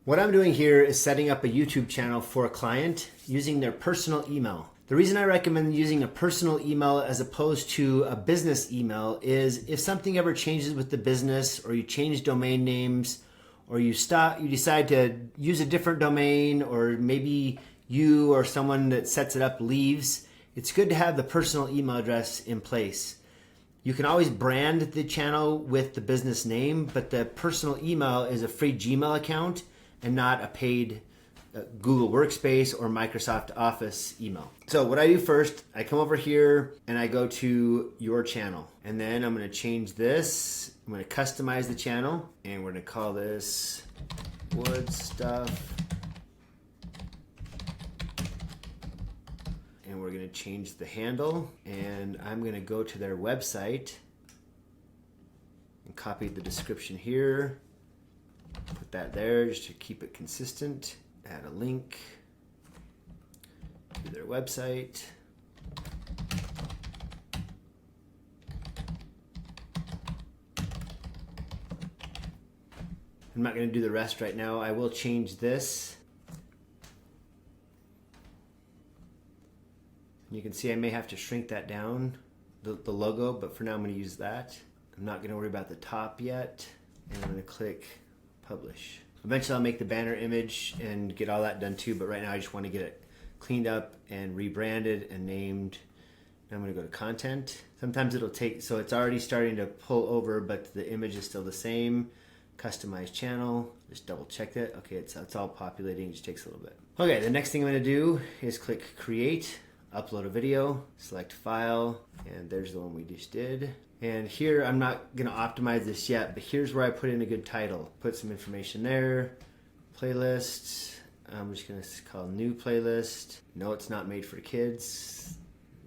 What I'm doing here is setting up a YouTube channel for a client using their personal email. The reason I recommend using a personal email as opposed to a business email is if something ever changes with the business, or you change domain names, or you decide to use a different domain, or maybe you or someone that sets it up leaves, it's good to have the personal email address in place. You can always brand the channel with the business name, but the personal email is a free Gmail account and not a paid Google Workspace or Microsoft Office email. So what I do first, I come over here and I go to your channel, and then I'm going to change this. I'm going to customize the channel, and we're going to call this Wood Stuff, and we're going to change the handle, and I'm going to go to their website and copy the description here, put that there just to keep it consistent. Add a link to their website. I'm not going to do the rest right now. I will change this. You can see I may have to shrink that down, the logo, but for now I'm going to use that. I'm not going to worry about the top yet, and I'm going to click Publish. Eventually I'll make the banner image and get all that done too, but right now I just want to get it cleaned up and rebranded and named. Now I'm going to go to content. Sometimes it'll take, so it's already starting to pull over, but the image is still the same. Customize channel, just double check that. Okay, it's all populating, it just takes a little bit. Okay, the next thing I'm going to do is click create, upload a video, select file, and there's the one we just did. And here, I'm not going to optimize this yet, but here's where I put in a good title. Put some information there. Playlist. I'm just going to call new playlist. No, it's not made for kids.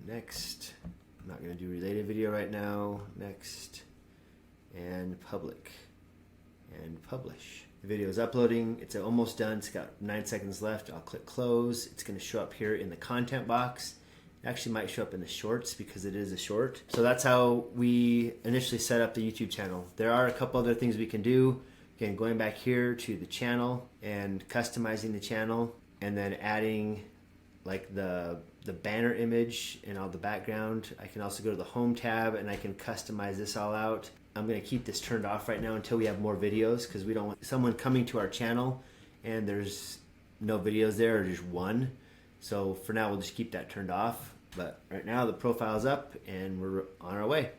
Next. I'm not going to do related video right now. Next. And public. And publish. The video is uploading. It's almost done. It's got 9 seconds left. I'll click close. It's going to show up here in the content box. It actually might show up in the shorts because it is a short. So that's how we initially set up the YouTube channel. There are a couple other things we can do. Again, going back here to the channel and customizing the channel, and then adding like the banner image and all the background. I can also go to the home tab and I can customize this all out. I'm going to keep this turned off right now until we have more videos, because we don't want someone coming to our channel and there's no videos there, or just one. So for now, we'll just keep that turned off. But right now the profile's up and we're on our way.